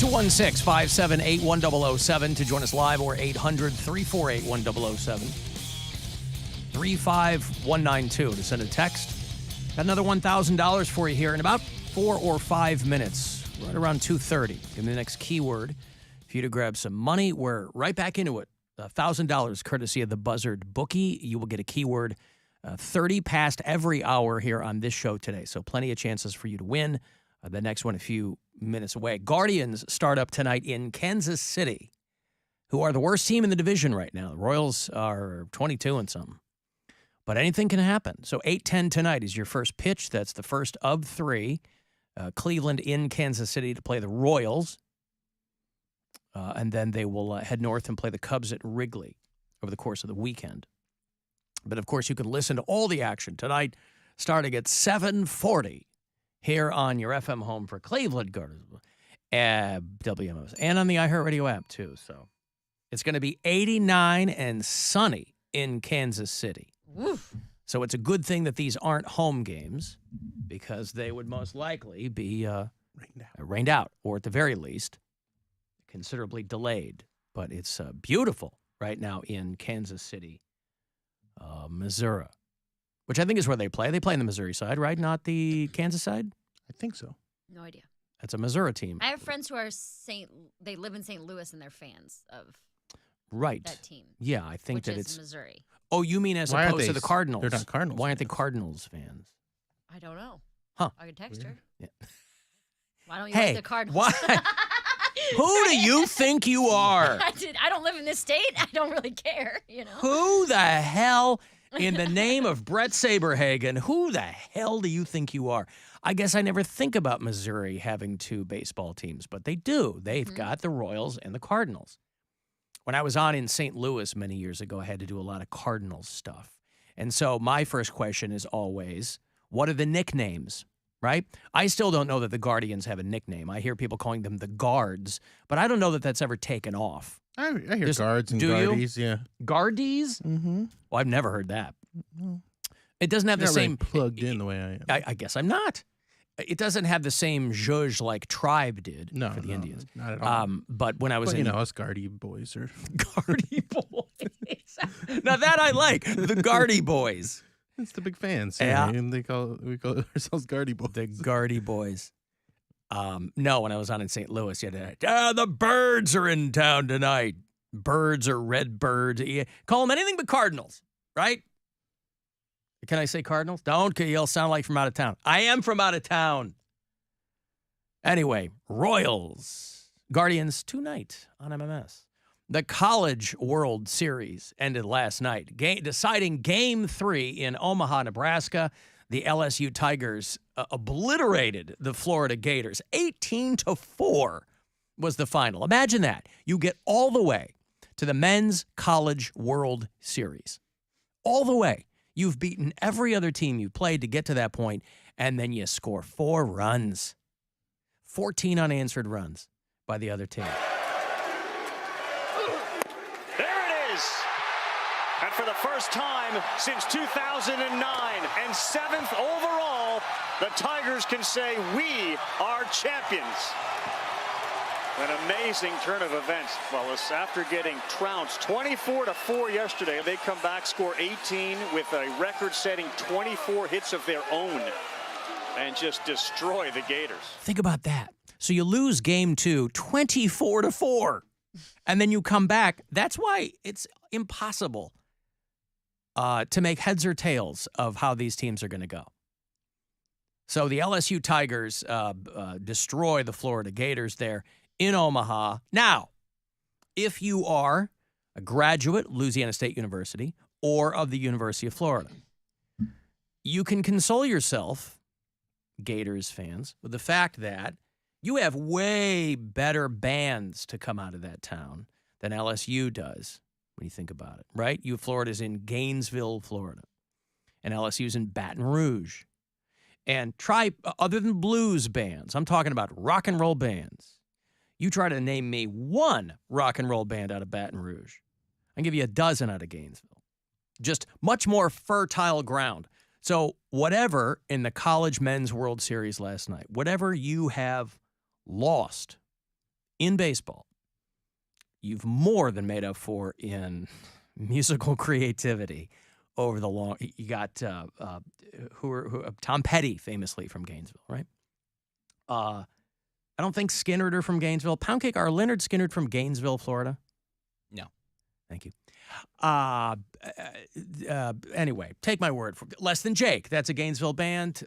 216-578-1007 to join us live, or 800-348-1007. 35192 to send a text. Got another $1,000 for you here in about 4 or 5 minutes, right around 2:30. Give me the next keyword for you to grab some money. We're right back into it. $1,000 courtesy of the Buzzard Bookie. You will get a keyword 30 past every hour here on this show today. So plenty of chances for you to win. The next one a few minutes away. Guardians start up tonight in Kansas City, who are the worst team in the division right now. The Royals are 22 and something. But anything can happen. So 8:10 tonight is your first pitch. That's the first of 3. Cleveland in Kansas City to play the Royals. And then they will head north and play the Cubs at Wrigley over the course of the weekend. But, of course, you can listen to all the action tonight starting at 7:40 here on your FM home for Cleveland Guardians, WMMS, and on the iHeartRadio app, too. So it's going to be 89 and sunny in Kansas City. Woof. So it's a good thing that these aren't home games, because they would most likely be rained out, or at the very least, considerably delayed. But it's beautiful right now in Kansas City, Missouri, which I think is where they play. They play in the Missouri side, right? Not the Kansas side? I think so. No idea. That's a Missouri team. I have friends who are they live in St. Louis and they're fans of that team. Yeah, I think which that is it's Missouri. Oh, you mean as opposed to the Cardinals? They're not Cardinals. Why aren't they Cardinals fans? I don't know. Huh. I can text her. Yeah. Why don't you like the Cardinals? Why? Who do you think you are? I don't live in this state. I don't really care, Who the hell, in the name of Brett Saberhagen, who the hell do you think you are? I guess I never think about Missouri having 2 baseball teams, but they do. They've got the Royals and the Cardinals. When I was on in St. Louis many years ago, I had to do a lot of Cardinals stuff. And so my first question is always, what are the nicknames, right? I still don't know that the Guardians have a nickname. I hear people calling them the Guards, but I don't know that that's ever taken off. I hear guards and guardies, yeah. Guardies? Mm-hmm. Well, I've never heard that. It doesn't have the same... Really plugged in the way I am. I guess I'm not. It doesn't have the same zhuzh like Tribe did for the Indians. Not at all. But when I was in... us Guardy boys are... Guardy boys. Now that I like, the Guardy boys. It's the big fans. Yeah. And we call ourselves Guardy boys. The Guardy boys. No, when I was on in St. Louis, you had the Birds are in town tonight. Birds or red birds. Call them anything but Cardinals, right? Can I say Cardinals? Don't, you'll sound like from out of town. I am from out of town. Anyway, Royals. Guardians tonight on MMS. The College World Series ended last night, deciding Game 3 in Omaha, Nebraska. The LSU Tigers obliterated the Florida Gators. 18-4 was the final. Imagine that. You get all the way to the Men's College World Series. All the way. You've beaten every other team you played to get to that point, and then you score 4 runs. 14 unanswered runs by the other team. There it is. And for the first time since 2009 and 7th overall, the Tigers can say, we are champions. An amazing turn of events, Wallace. After getting trounced 24-4 yesterday, they come back, score 18 with a record-setting 24 hits of their own, and just destroy the Gators. Think about that. So you lose Game 2, 24-4, and then you come back. That's why it's impossible to make heads or tails of how these teams are going to go. So the LSU Tigers destroy the Florida Gators there in Omaha. Now, if you are a graduate, Louisiana State University, or of the University of Florida, you can console yourself, Gators fans, with the fact that you have way better bands to come out of that town than LSU does when you think about it, right? Florida's in Gainesville, Florida, and LSU's in Baton Rouge. And try, other than blues bands, I'm talking about rock and roll bands. You try to name me one rock and roll band out of Baton Rouge, I'll give you a dozen out of Gainesville. Just much more fertile ground. So whatever in the College Men's World Series last night, whatever you have lost in baseball, you've more than made up for in musical creativity over the long. You got Tom Petty, famously from Gainesville, right? I don't think Skinnerd are from Gainesville. Poundcake, are Leonard Skinnerd from Gainesville, Florida? No. Thank you. Anyway, take my word for it. Less Than Jake. That's a Gainesville band.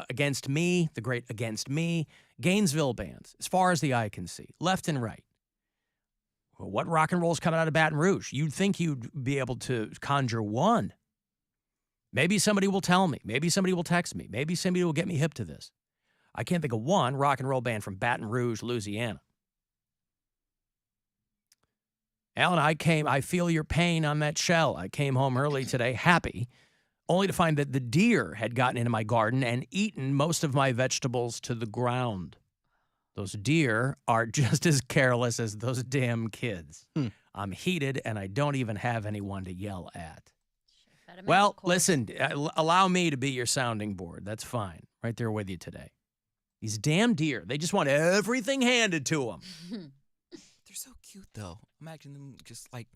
Against Me, the great Against Me. Gainesville bands, as far as the eye can see, left and right. Well, what rock and roll's coming out of Baton Rouge? You'd think you'd be able to conjure one. Maybe somebody will tell me. Maybe somebody will text me. Maybe somebody will get me hip to this. I can't think of one rock and roll band from Baton Rouge, Louisiana. Alan, I feel your pain on that shell. I came home early today, happy, only to find that the deer had gotten into my garden and eaten most of my vegetables to the ground. Those deer are just as careless as those damn kids. I'm heated, and I don't even have anyone to yell at. Well, listen, allow me to be your sounding board. That's fine. Right there with you today. These damn deer, they just want everything handed to them. They're so cute, though. Imagine them just, like,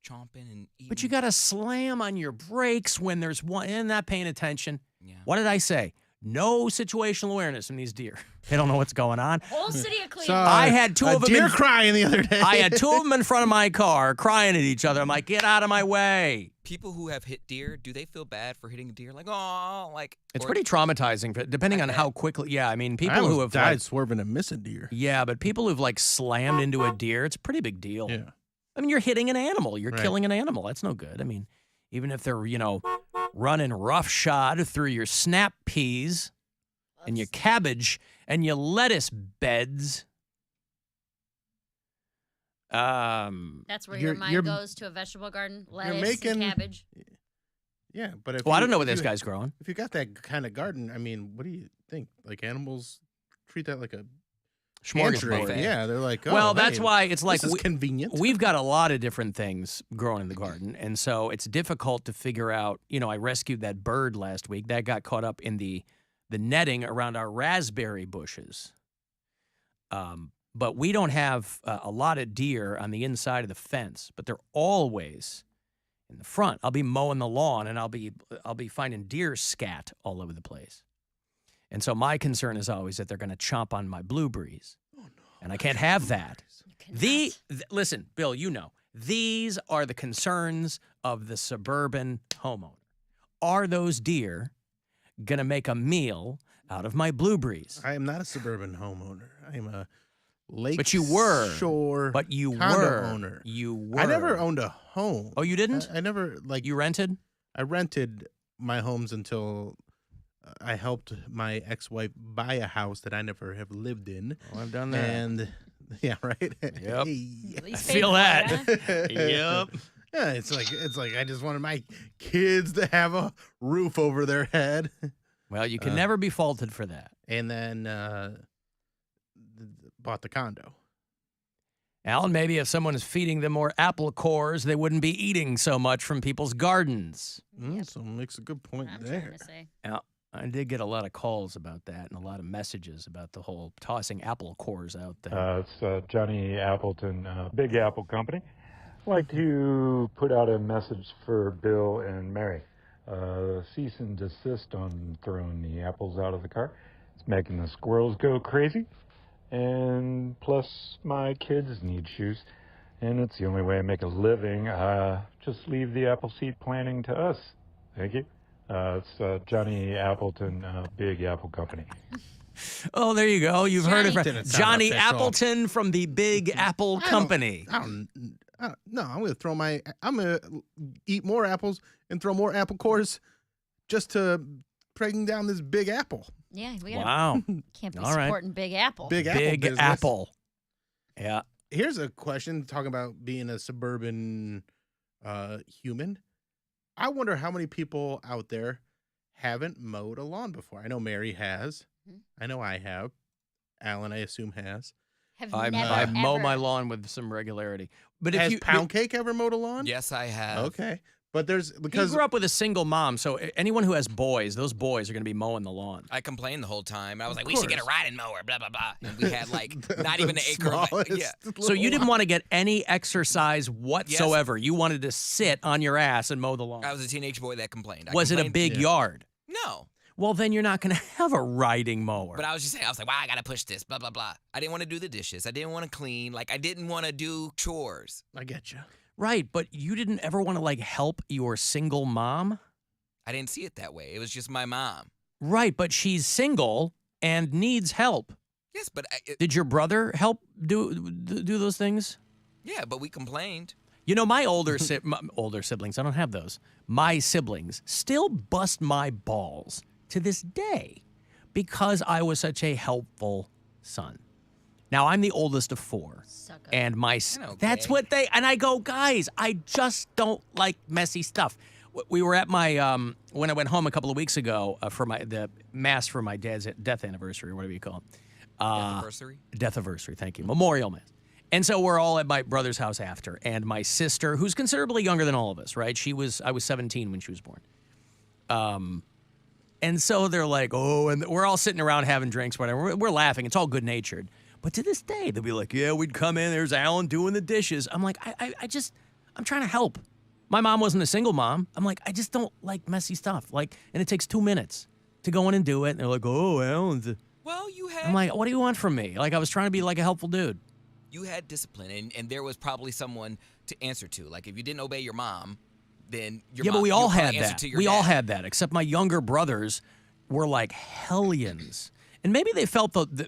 chomping and eating. But you got to slam on your brakes when there's one and not paying attention. Yeah. What did I say? No situational awareness in these deer. They don't know what's going on. Whole city of Cleveland. So, I had two of them. Deer crying the other day. I had two of them in front of my car crying at each other. I'm like, get out of my way. People who have hit deer, do they feel bad for hitting a deer? Like, oh, like. It's pretty traumatizing, depending on how quickly. Yeah, I mean, people I who have died swerving and missing deer. Yeah, but people who've like slammed into a deer, it's a pretty big deal. Yeah. I mean, you're hitting an animal. You're Right. killing an animal. That's no good. I mean, even if they're, running roughshod through your snap peas and your cabbage and your lettuce beds. That's where your mind goes to a vegetable garden, lettuce and cabbage. Yeah, but if I don't know what this guy's growing. If you got that kind of garden, I mean, what do you think? Like animals treat that like a Smorgasbord. pantry. Yeah, they're like, oh, well, that's why it's like this is convenient. We've got a lot of different things growing in the garden, and so it's difficult to figure out. I rescued that bird last week. That got caught up in the netting around our raspberry bushes. But we don't have a lot of deer on the inside of the fence, but they're always in the front. I'll be mowing the lawn, and I'll be finding deer scat all over the place. And so my concern is always that they're going to chomp on my blueberries. Oh, no. And I can't have that. Listen, Bill, these are the concerns of the suburban homeowner. Are those deer going to make a meal out of my blueberries? I am not a suburban homeowner. I am a lake shore condo owner. You were. I never owned a home. Oh, you didn't? I never, You rented? I rented my homes until I helped my ex-wife buy a house that I never have lived in. Oh, I've done that. And yeah, right. Yep. At I least feel that. Yep. Yeah, it's like I just wanted my kids to have a roof over their head. Well, you can never be faulted for that. And then bought the condo. Alan, maybe if someone is feeding them more apple cores, they wouldn't be eating so much from people's gardens. So makes a good point I'm there. trying to say. Now, I did get a lot of calls about that and a lot of messages about the whole tossing apple cores out there. It's Johnny Appleton, Big Apple Company. I'd like to put out a message for Bill and Mary. Cease and desist on throwing the apples out of the car. It's making the squirrels go crazy. And plus, my kids need shoes. And it's the only way I make a living. Just leave the apple seed planting to us. Thank you. It's Johnny Appleton, Big Apple Company. Oh, there you go. You've heard it from Didn't sound Johnny official. Appleton from the Big Apple Company. No, I'm gonna eat more apples and throw more apple cores just to bring down this Big Apple. Yeah, we Wow. can't be All right. supporting Big Apple. Big business. Apple. Yeah. Here's a question talking about being a suburban human. I wonder how many people out there haven't mowed a lawn before. I know Mary has. I know I have. Alan, I assume, has. I mow my lawn with some regularity. But Has if Poundcake ever mowed a lawn? Yes, I have. Okay. But there's He because grew up with a single mom, so anyone who has boys, those boys are going to be mowing the lawn. I complained the whole time. I was like, we course. should get a riding mower, blah, blah, blah. And we had like not even an acre of smallest yeah. So you didn't want to get any exercise whatsoever. You wanted to sit on your ass and mow the lawn. I was a teenage boy that complained. Was it a big yard? No. Well, then you're not going to have a riding mower. But I was just saying, I was like, wow, I got to push this, blah, blah, blah. I didn't want to do the dishes. I didn't want to clean. Like, I didn't want to do chores. I get you. Right, but you didn't ever want to, like, help your single mom? I didn't see it that way. It was just my mom. Right, but she's single and needs help. Yes, but... Did your brother help do those things? Yeah, but we complained. You know, my older siblings, I don't have those. My siblings still bust my balls to this day because I was such a helpful son. Now, I'm the oldest of 4. And that's what they, and I go, guys, I just don't like messy stuff. We were at my, when I went home a couple of weeks ago for the mass for my dad's death anniversary, or whatever you call it. Anniversary? Death anniversary, thank you. Memorial mass. And so we're all at my brother's house after, and my sister, who's considerably younger than all of us, right? I was 17 when she was born. And so they're like, oh, and we're all sitting around having drinks, whatever. We're laughing. It's all good-natured. But to this day, they'll be like, yeah, we'd come in, there's Alan doing the dishes. I'm like, I'm trying to help. My mom wasn't a single mom. I'm like, I just don't like messy stuff. Like, and it takes 2 minutes to go in and do it. And they're like, oh, Alan's. Well, you had... I'm like, what do you want from me? Like, I was trying to be like a helpful dude. You had discipline, and there was probably someone to answer to. Like, if you didn't obey your mom, then your mom... Yeah, but we all had answer that. to your We dad. all had that, except my younger brothers were like hellions. And maybe they felt that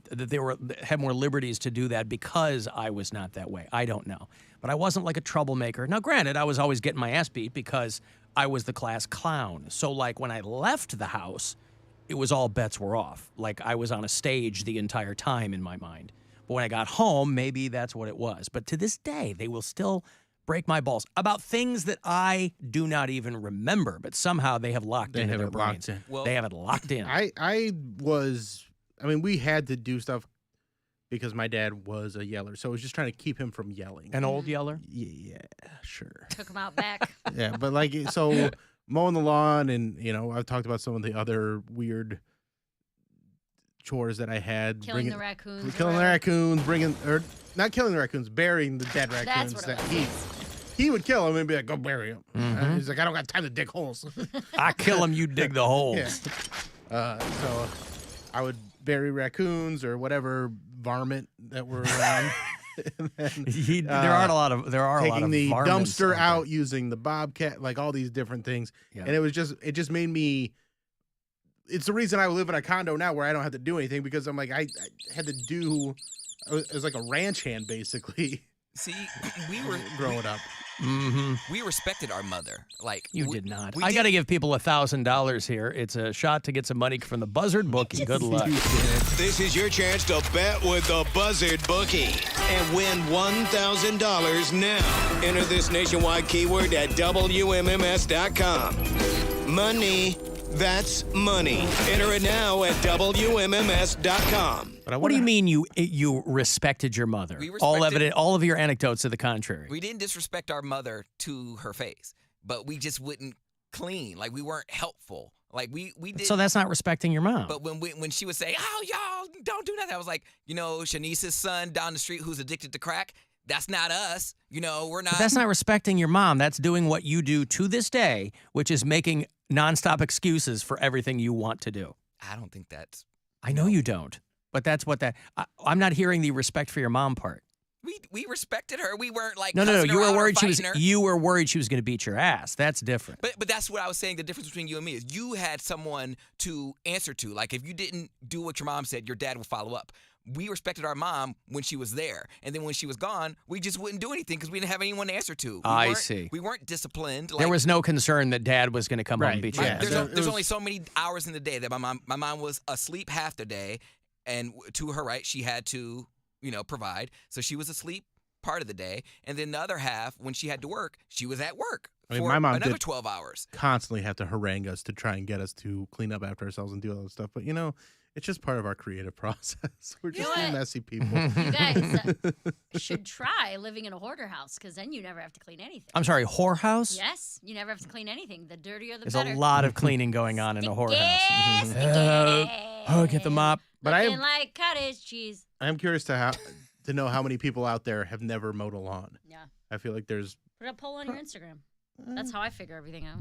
they had more liberties to do that because I was not that way. I don't know. But I wasn't like a troublemaker. Now, granted, I was always getting my ass beat because I was the class clown. So, like, when I left the house, it was all bets were off. Like, I was on a stage the entire time in my mind. But when I got home, maybe that's what it was. But to this day, they will still break my balls about things that I do not even remember, but somehow they have locked into their brains. Well, they have it locked in. We had to do stuff because my dad was a yeller, so I was just trying to keep him from yelling. An old yeller? Yeah, sure. Took him out back. Yeah, but like, so mowing the lawn, and, you know, I've talked about some of the other weird chores that I had. Killing the raccoons. Killing the raccoons, not killing the raccoons, burying the dead raccoons. That's what that it was. he would kill them and be like, go bury them. Mm-hmm. He's like, I don't got time to dig holes. I kill them, you dig the holes. Yeah. So I would bury raccoons or whatever varmint that were around. And then, there are a lot of taking the varmints dumpster out out, there. using the bobcat, like all these different things. Yeah. And it just made me. It's the reason I live in a condo now where I don't have to do anything, because I'm like, I had to do. It was like a ranch hand, basically. See, we were growing up. Mm-hmm. We respected our mother. Like, You did not. we I did- got to give people $1,000 here. It's a shot to get some money from the Buzzard bookie. Good luck. This is your chance to bet with the Buzzard bookie and win $1,000 now. Enter this nationwide keyword at WMMS.com. Money. That's money. Enter it now at WMMS.com. What do you mean you respected your mother? We All respected- evident, all of your anecdotes to the contrary. We didn't disrespect our mother to her face, but we just wouldn't clean. Like, we weren't helpful. Like, we did. So that's not respecting your mom. But when she would say, "Oh, y'all don't do nothing," I was like, you know, Shanice's son down the street who's addicted to crack. That's not us. You know, we're not. But that's not respecting your mom. That's doing what you do to this day, which is making nonstop excuses for everything you want to do. I don't think that's. I know you don't, but that's what I'm not hearing the respect for your mom part. We respected her. We weren't like No. cussing You her were out or worried she was. fighting her. You were worried she was going to beat your ass. That's different. But that's what I was saying. The difference between you and me is you had someone to answer to. Like, if you didn't do what your mom said, your dad would follow up. We respected our mom when she was there, and then when she was gone, we just wouldn't do anything because we didn't have anyone to answer to. I see. We weren't disciplined. There was no concern that dad was going to come home and beat your ass. There's only so many hours in the day that my mom was asleep half the day, and to her right, she had to, provide. So she was asleep part of the day, and then the other half, when she had to work, she was at work for my mom another did 12 hours. Constantly have to harangue us to try and get us to clean up after ourselves and do all that stuff. But, It's just part of our creative process. We're just what? messy people. You guys should try living in a hoarder house because then you never have to clean anything. I'm sorry, whorehouse? Yes, you never have to clean anything. The dirtier, the There's better. a lot of cleaning going on in a whorehouse. Sticky. Get the mop. But Looking like cottage cheese. I am curious to know how many people out there have never mowed a lawn. Yeah. I feel like there's Put a poll on your Instagram. That's how I figure everything out.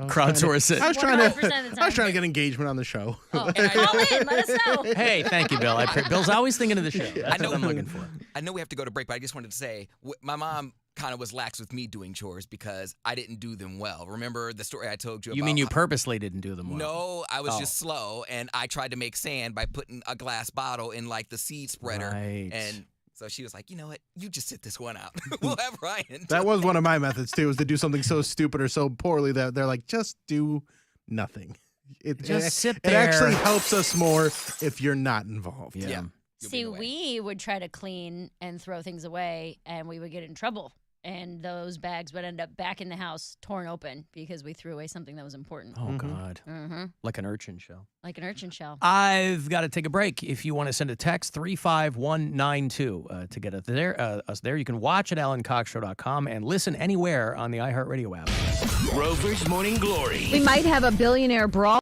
Crowdsource it. I was 100% of the time. trying to get engagement on the show. Oh, call in. Let us know. Hey, thank you, Bill. Bill's always thinking of the show. That's what I'm looking for. I know we have to go to break, but I just wanted to say my mom kind of was lax with me doing chores because I didn't do them well. Remember the story I told you about? You mean you purposely didn't do them well? No, I was just slow, and I tried to make sand by putting a glass bottle in like the seed spreader. Right. And so she was like, you know what? You just sit this one out. We'll have Ryan. That was one of my methods too, was to do something so stupid or so poorly that they're like, just do nothing. Sit It there. actually helps us more if you're not involved. Yeah. See, we would try to clean and throw things away, and we would get in trouble. And those bags would end up back in the house, torn open, because we threw away something that was important. Oh, God. Mm-hmm. Like an urchin shell. Like an urchin shell. I've got to take a break. If you want to send a text, 35192 to get us there. You can watch at alancoxshow.com and listen anywhere on the iHeartRadio app. Rover's Morning Glory. We might have a billionaire brawl.